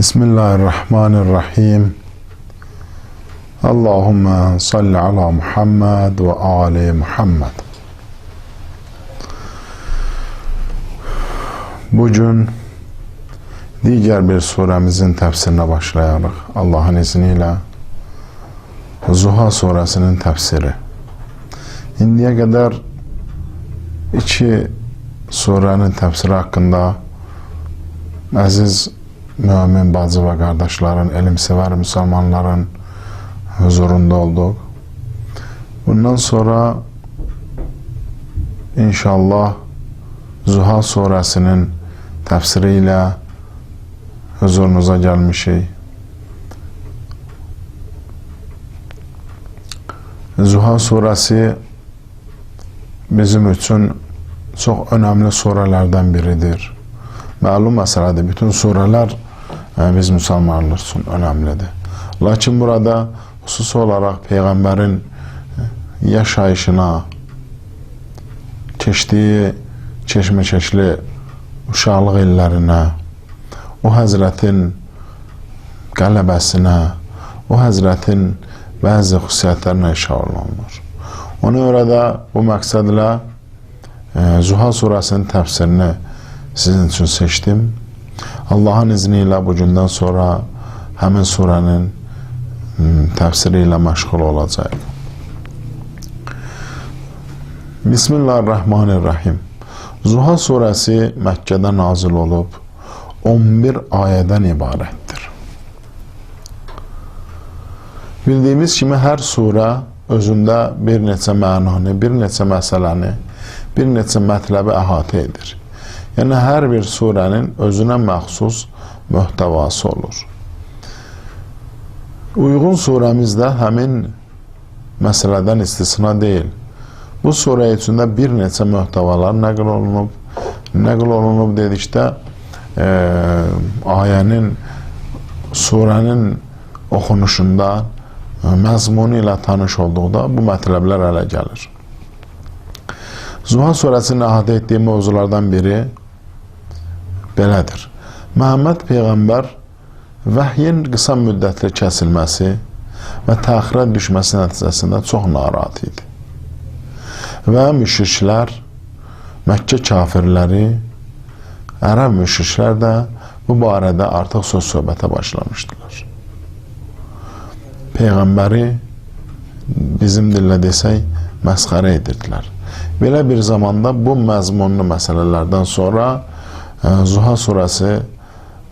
Bismillahirrahmanirrahim. Allahümme salli ala Muhammed ve ali Muhammed. Bugün diğer bir suremizin tefsirine başlayalım. Allah'ın izniyle Zuha suresinin tefsiri. İndiye kadar iki surenin tefsiri hakkında aziz mümin bacı ve kardeşlerin, ilimsever Müslümanların huzurunda olduk. Bundan sonra inşallah Zuha suresinin tefsiriyle huzurunuza gelmişik. Zuha suresi bizim için çok önemli surelerden biridir. Malum meseledir. Bütün sureler biz Müslümanlar için önemlidir. Lakin burada hususi olarak Peygamberin yaşayışına, keçdiyi çeşmeçeşli uşaqlıq illərinə, o Həzrətin qələbəsinə, o Həzrətin bəzi xüsusiyyətlərinə işarə olunur. Ona görə də bu məqsədlə Zuha surəsinin təfsirini sizin için seçtim. Allah'ın izniyle bugünden sonra hemen surenin tefsiriyle meşgul olacak. Bismillahirrahmanirrahim. Zuha suresi Mekke'de nazil olup 11 ayeden ibarettir. Bildiğimiz kimi her sure özünde bir neçə mənanı, bir neçə məsələni, bir neçə mətləbi əhatə edir. Yani her bir surenin özüne məxsus mühtevası olur. Uygun suremizde həmin məsələdən istisna değil. Bu sure içinde bir neçə mühtevalar nəql olunub dedikdə ayənin, surenin oxunuşunda, məzmunu ilə tanış olduqda bu mətləblər ələ gəlir. Zuha suresinin əhatə etdiyi mövzulardan biri belədir. Məhəmməd Peyğəmbər vəhyin qısa müddətli kəsilməsi və təxirə düşməsi nəticəsində çox narahat idi. Və müşriklər, Məkkə kafirləri, ərəb müşriklər də bu barədə artıq söz-söhbətə başlamışdılar. Peyğəmbəri bizim dillə desək məsxərə edirdilər. Belə bir zamanda bu məzmunlu məsələlərdən sonra Zuha suresi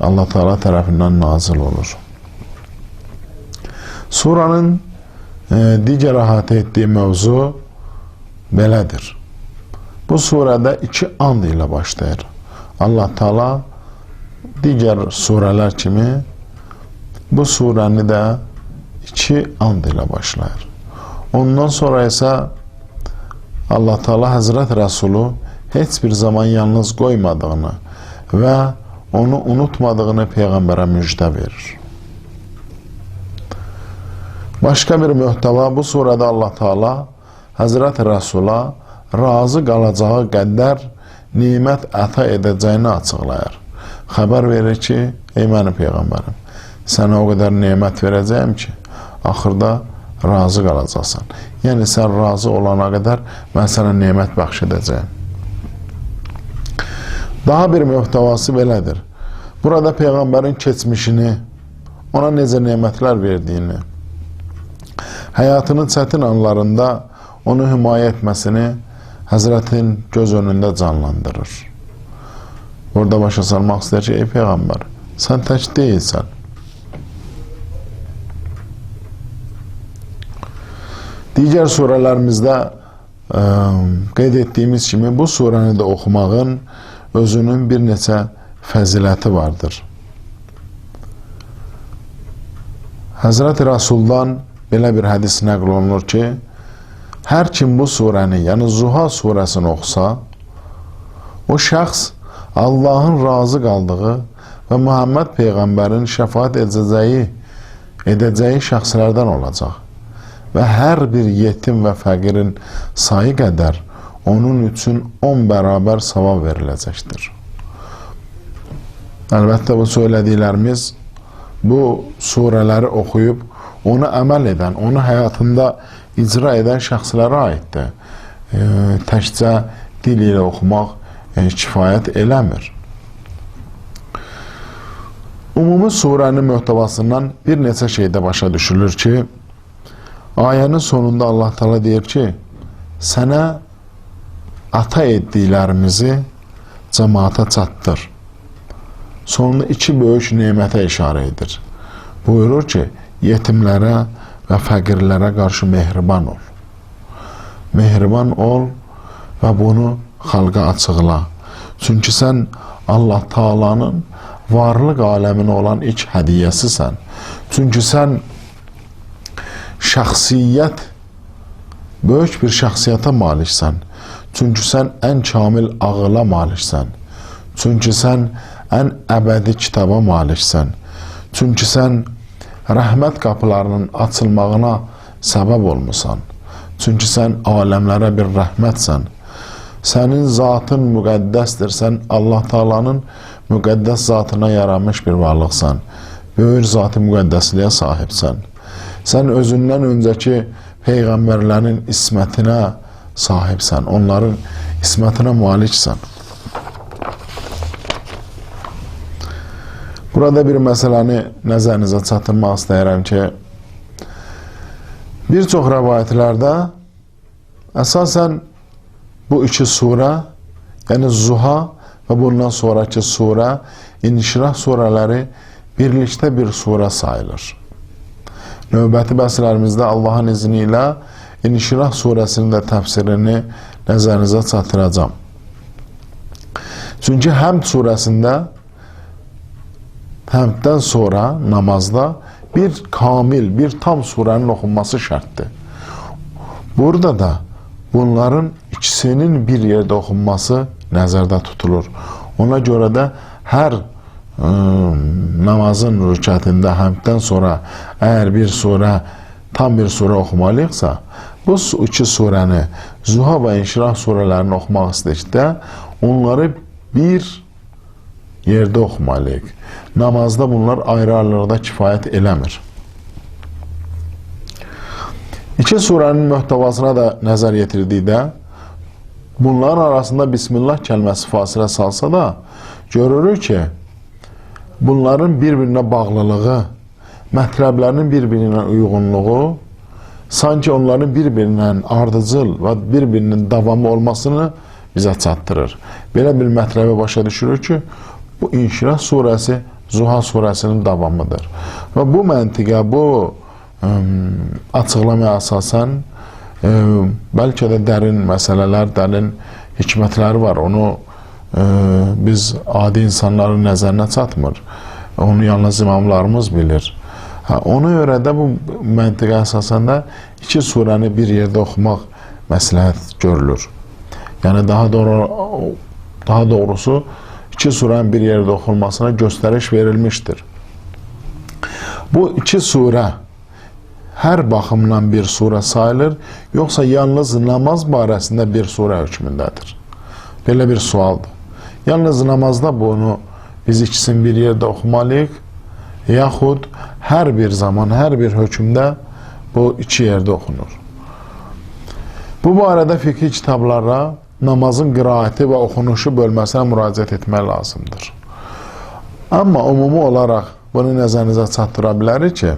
Allah Teala tarafından nazil olur. Suranın diğer əhatə ettiği mevzu belədir. Bu surede iki and ile başlayır. Allah Teala diğer sureler kimi bu sureni de iki and ile başlayır. Ondan sonra ise Allah Teala Hazreti Resulü heç bir zaman yalnız koymadığını ve onu unutmadığını Peygamber'e müjde verir. Başka bir mühteva bu surede Allah Teala Hazreti Resul'a razı qalacağı qədər nimət əta edəcəyini açıqlayır. Xəbər verir ki, ey mənim Peyğəmbərim, sənə o qədər nimət verəcəyim ki, axırda razı qalacaqsan. Yəni sən razı olana qədər mən sənə nimət bəxş edəcəyim. Daha bir mühtevası belədir. Burada Peyğəmbərin keçmişini, ona necə nemətlər verdiyini, həyatının çətin anlarında onu himayə etməsini Həzrətin göz önündə canlandırır. Burada başa salmaq istəyir ki, ey Peyğəmbər, sən tək deyilsən. Diğer surelerimizdə qeyd etdiyimiz kimi bu surəni də oxumağın özünün bir neçə fəziləti vardır. Həzrəti Rasuldan belə bir hədis nəql olunur ki, hər kim bu surəni, yəni Zuha surəsini oxusa, o şəxs Allahın razı qaldığı və Muhammed Peyğəmbərin şəfaət edəcəyi şəxslərdən olacaq. Və hər bir yetim və fəqirin sayı qədər onun üçün 10 bərabər savab veriləcəkdir. Əlbəttə bu söylədiklərimiz bu surələri oxuyub, onu əməl edən, onu həyatında icra edən şəxslərə aiddir. Təkcə dil ilə oxumaq kifayət eləmir. Ümumi surənin möhtəvasından bir neçə şeydə başa düşülür ki, ayənin sonunda Allah Teala deyir ki, sənə ata etdiklərimizi cəmaata çatdır. Sonunda iki böyük nemətə işarə edir. Buyurur ki, yetimlərə və fəqirlərə qarşı mehriban ol. Mehriban ol və bunu xalqa açıqla. Çünki sən Allah Taala'nın varlıq aləminə olan ilk hədiyyəsisən. Çünki sən böyük bir şəxsiyyətə maliksən. Çünki sən ən kamil ağıla maliksən. Çünki sən ən əbədi kitaba maliksən. Çünki sən rəhmət qapılarının açılmağına səbəb olmusan. Çünki sən aləmlərə bir rəhmətsən. Sənin zatın müqəddəsdir. Sən Allah Taala'nın müqəddəs zatına yaranmış bir varlıqsan. Böyük zat-ı müqəddəsliyə sahibsən. Sən özündən öncəki peyğəmbərlərin ismətinə sahibsən. Onların ismətinə maliksən. Burada bir məsələni nəzərinizə çatdırmaq istəyirəm ki, bir çox rəvayətlərdə əsasən bu iki surə, yəni Zuha və bundan sonraki surə, İnşirah surələri birlikdə bir surə sayılır. Növbəti bəhslərimizdə Allahın izni ilə İnşirah surəsinin də təfsirini nəzərinizə çatdıracağam. Çünki Həmd surəsində Həmddən sonra namazda bir kamil, bir tam surənin oxunması şərtdir. Burada da bunların ikisinin bir yerdə oxunması nəzərdə tutulur. Ona görə də hər namazın rükətində həmddən sonra əgər bir surə, tam bir surə oxumalıqsa, bu iki surəni, Zuha və İnşirah surələrini oxumaq istədikdə onları bir yerdə oxumalıyıq. Namazda bunlar ayrı-ayrılıqda kifayət eləmir. İki surənin möhtəvasına da nəzər yetirdikdə, bunların arasında Bismillah kəlməsi fasilə salsa da, görürük ki, bunların bir-birinə bağlılığı, mətləblərinin bir-birinə uyğunluğu, sanki onların bir-birinin ardıcıl və bir-birinin davamı olmasını bizə çatdırır. Belə bir mətləbi başa düşürük ki, bu İnşirah surəsi Zuha surəsinin davamıdır. Və bu məntiqə, bu açıqlamaya əsasən bəlkə də dərin məsələlər, dərin hikmətləri var. Onu biz adi insanların nəzərinə çatmır. Onu yalnız imamlarımız bilir. Ona görə də bu məntiqə əsasən də iki surəni bir yerdə oxumaq məsləhət görülür. Yəni daha doğrusu iki surənin bir yerdə oxunmasına göstəriş verilmişdir. Bu iki surə hər baxımdan bir surə sayılır, yoxsa yalnız namaz barəsində bir surə hökmündədir? Belə bir sualdır. Yalnız namazda bunu biz ikisini bir yerdə oxumalıyıq, yaxud hər bir zaman, hər bir hökmdə bu iki yerdə oxunur. Bu barədə fiqhi kitablara namazın qiraəti və oxunuşu bölməsinə müraciət etmək lazımdır. Amma ümumi olaraq bunu nəzərinizə çatdıra bilərik ki,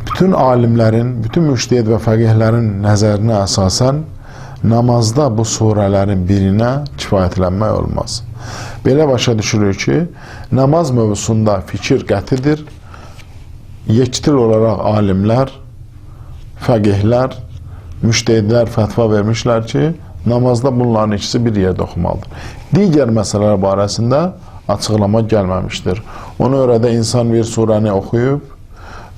bütün alimlərin, bütün müştəhid və fəqihlərin nəzərinə əsasən namazda bu surələrin birinə kifayətlənmək olmaz. Belə başa düşürük ki, namaz mövzusunda fikir qətidir, yektil olaraq alimlər, fəqihlər, müştəhidlər fətva vermişlər ki, namazda bunların ikisi bir yerdə oxumalıdır. Digər məsələlər barəsində açıqlama gəlməmişdir. Ona görə də insan bir surəni oxuyub,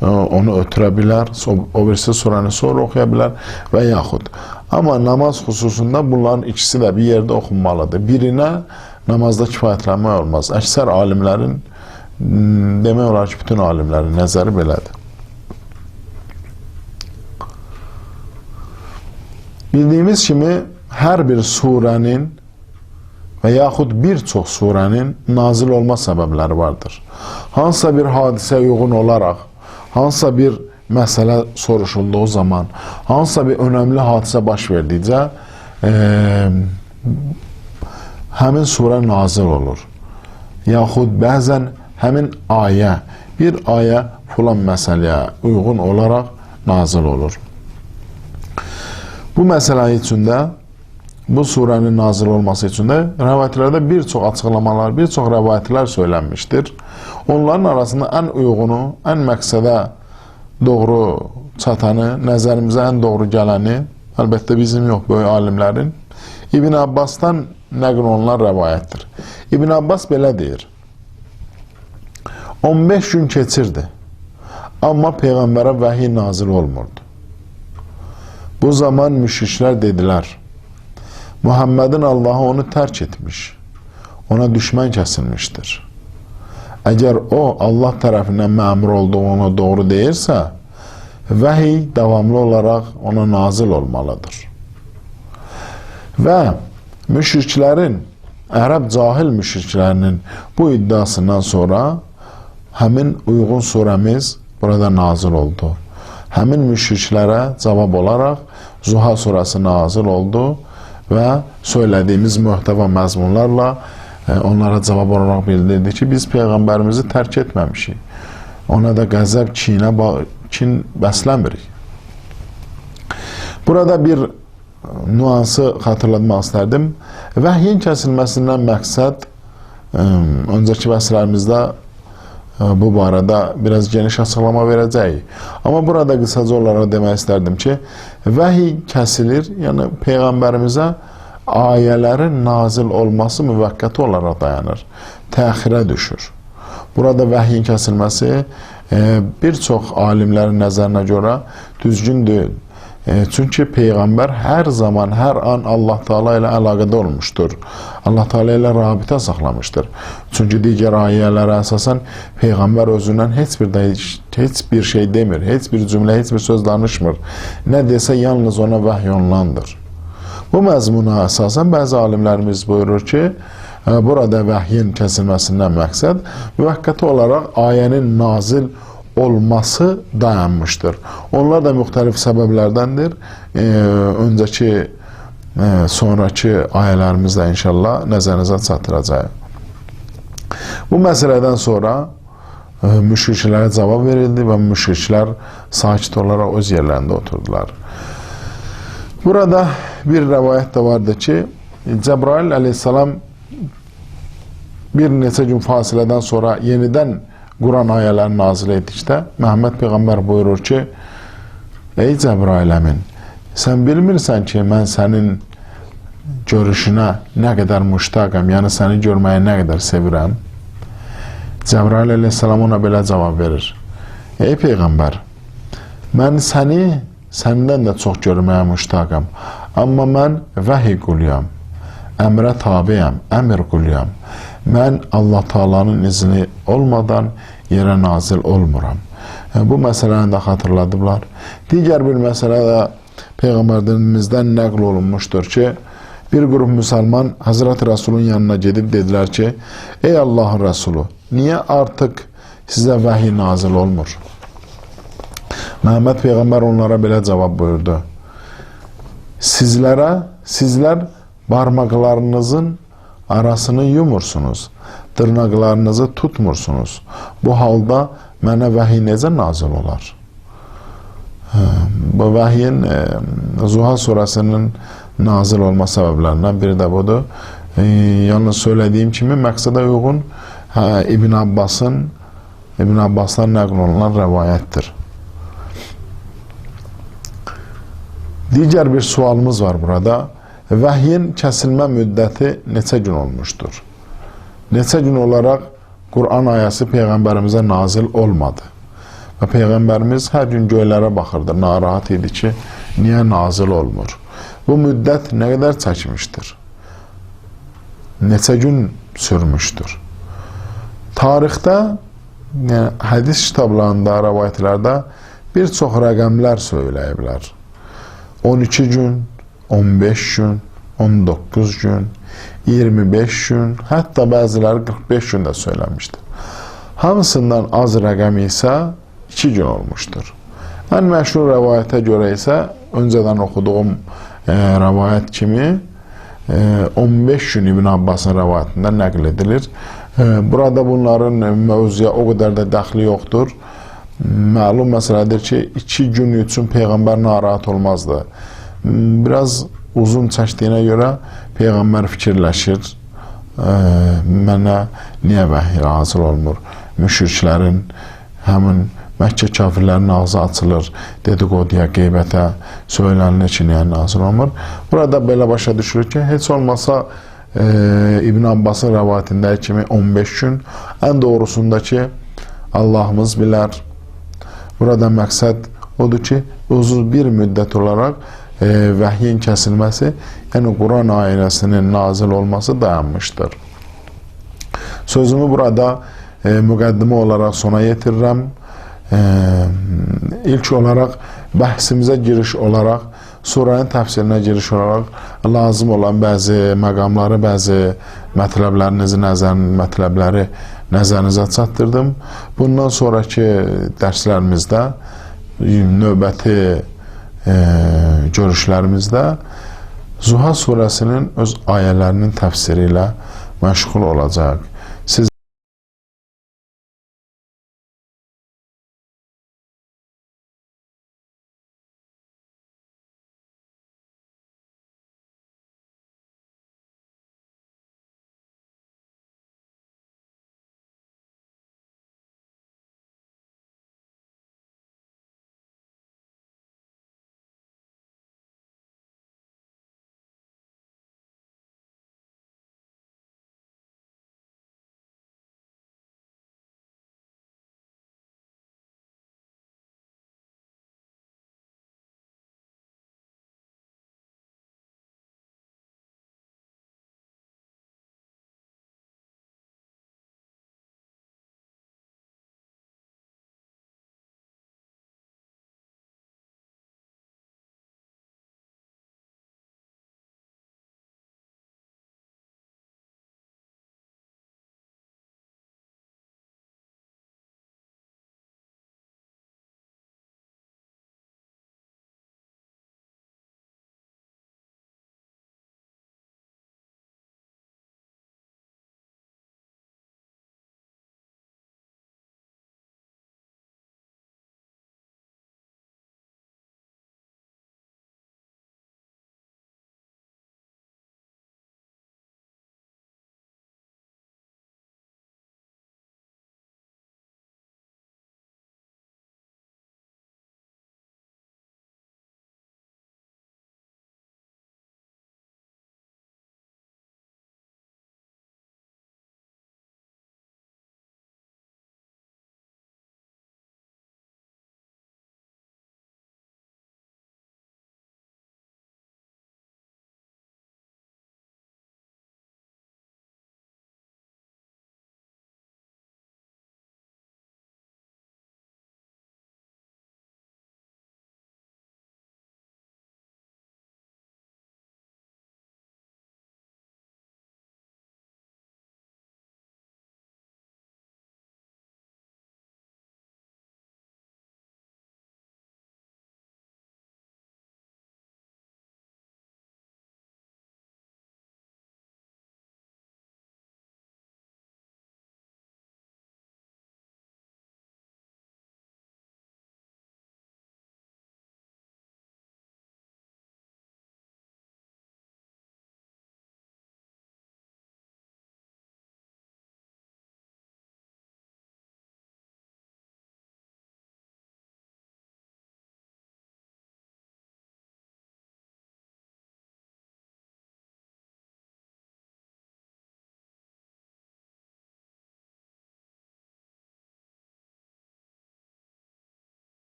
onu ötürə bilər, o birisi surəni sonra oxuya bilər və yaxud. Amma namaz xüsusunda bunların ikisi də bir yerdə oxunmalıdır. Birinə namazda kifayətlənmək olmaz. Əksər alimlərin, demək olar ki, bütün alimlərin nəzəri belədir. Bildiyimiz kimi hər bir surənin və yaxud bir çox surənin nazil olma səbəbləri vardır. Hansısa bir hadisə uyğun olaraq, hansısa bir məsələ soruşulduğu zaman, hansısa bir önəmli hadisə baş verdikcə həmin surə nazil olur. Yaxud bəzən həmin ayə, bir ayə filan məsələyə uyğun olaraq nazil olur. Bu məsələ üçün də, bu surənin nazil olması üçün də rəvayətlərdə bir çox açıqlamalar, bir çox rəvayətlər söylənmişdir. Onların arasında ən uyğunu, ən məqsədə doğru çatanı, nəzərimizə ən doğru gələni, əlbəttə bizim yox, böyük alimlərin, İbn Abbasdan nəql olunan rəvayətdir. İbn Abbas belə deyir: 15 gün keçirdi, amma Peyğəmbərə vəhiy nazil olmurdu. Bu zaman müşriklər dedilər: Muhammedin Allahı onu tərk etmiş, ona düşmən kəsilmişdir. Əgər o, Allah tərəfindən məmur olduğu ona doğru deyirsə, vəhiy davamlı olaraq ona nazil olmalıdır. Və müşriklərin, ərəb cahil müşriklərinin bu iddiasından sonra həmin uyğun surəmiz burada nazil oldu. Həmin müşriklərə cavab olaraq Zuha surəsi nazil oldu və söylədiyimiz mühtəva məzmunlarla onlara cavab olaraq bildirdi ki, biz Peyğəmbərimizi tərk etməmişik. Ona da qəzəb, kin bəsləmirik. Burada bir nüansı xatırlatmaq istərdim. Vəhyin kəsilməsindən məqsəd, öncəki vəsilərimizdə bu barədə biraz geniş açıqlama verəcəyik. Amma burada qısaca olaraq demək istərdim ki, vəhiy kəsilir, yəni Peyğəmbərimizə ayələrin nazil olması müvəqqəti olaraq dayanır, təxirə düşür. Burada vəhyin kəsilməsi bir çox alimlərin nəzərinə görə düzgün deyil. Çünki Peyğəmbər hər zaman, hər an Allah Teala ilə əlaqədə olmuşdur. Allah Teala ilə rabitə saxlamışdır. Çünki digər ayələrə əsasən Peyğəmbər özündən heç bir şey demir, heç bir cümlə, heç bir söz danışmır. Nə desə yalnız ona vəhy olunadır. Bu məzmuna əsasən bəzi alimlərimiz buyurur ki, burada vəhyin kəsilməsindən məqsəd müvəqqəti olaraq ayənin nazil olması dayanmışdır. Onlar da müxtəlif səbəblərdəndir. Öncəki, sonraki ayələrimizdə inşallah nəzərinizə çatdıracaq. Bu məsələdən sonra müşriklərə cavab verildi və müşriklər sakit olaraq öz yerlərində oturdular. Burada bir rəvayət də vardı ki, Cəbrail əleyhissalam bir neçə gün fasilədən sonra yenidən Quran ayələrini nazil etdikdə Məhəmməd Peyğəmbər buyurur ki, ey Cəbrail əmin, sən bilmirsən ki, mən sənin görüşünə nə qədər müştaqəm, yəni səni görməyə nə qədər sevirəm? Cəbrail əleyhissalam ona belə cavab verir: ey Peyğəmbər, mən səni səndən də çox görməyə müştaqəm, amma mən vəhiy quluyam, əmrə tabiyəm, əmr quluyam. Mən Allah Taala'nın izni olmadan yerə nazil olmuram. Bu məsələni də xatırladıblar. Digər bir məsələ də Peyğəmbərimizdən nəql olunmuşdur ki, bir qrup müsəlman Hazreti Rasulun yanına gedib dedilər ki, ey Allahın Rasulü, niyə artıq sizə vəhiy nazil olmur? Məhəmməd Peyğəmbər onlara belə cavab buyurdu: sizlər barmaqlarınızın arasını yumursunuz, dırnaqlarınızı tutmursunuz. Bu halda mənə vəhiy necə nazil olar? Bu vəhyin Zuha surəsinin nazil olma səbəblərindən biri də budur. Yalnız söylədiyim kimi məqsədə uyğun İbn Abbasdan nəql olunan rəvayətdir. Digər bir sualımız var burada. Vəhyin kəsilmə müddəti neçə gün olmuşdur? Neçə gün olaraq Quran ayəsi Peyğəmbərimizə nazil olmadı? Və Peyğəmbərimiz hər gün göylərə baxırdı, narahat idi ki, niyə nazil olmur? Bu müddət nə qədər çəkmişdir? Neçə gün sürmüşdür? Tarixdə, yəni hədis kitablarında, rəvayətlərdə bir çox rəqəmlər söyləyiblər. 12 gün, 15 gün, 19 gün, 25 gün, hətta bəziləri 45 gün də söyləmişdir. Hamısından az rəqəm isə 2 gün olmuşdur. Ən məşhur rəvayətə görə isə öncədən oxuduğum rəvayət kimi 15 gün İbn Abbasın rəvayətində nəql edilir. Burada bunların mövzuya o qədər də dəxli yoxdur. Məlum məsələdir ki, 2 gün üçün Peyğəmbər narahat olmazdı. Biraz uzun çəkdiyinə görə Peyğəmbər fikirləşir, mənə niyə vəhiy hazır olmur? Müşriklərin, həmin Məkkə kafirlərin ağzı açılır, dedikoduya, qeybətə, söylənilir ki, niyə nazil olmur? Burada belə başa düşülür ki, heç olmasa İbn Abbasın rəvayətindəki kimi 15 gün, ən doğrusunda ki, Allahımız bilər. Burada məqsəd odur ki, uzun bir müddət olaraq vəhyin kəsilməsi, yəni Quran ayəsinin nazil olması dayanmışdır. Sözümü burada müqəddimə olaraq sona yetirirəm. İlk olaraq bəhsimizə giriş olaraq, suranın təfsirinə giriş olaraq lazım olan bəzi məqamları, bəzi mətləbləri nəzərinizə çatdırdım. Bundan sonraki dərslərimizdə, növbəti görüşlərimizdə Zuha surəsinin öz ayələrinin təfsiri ilə məşğul olacaq.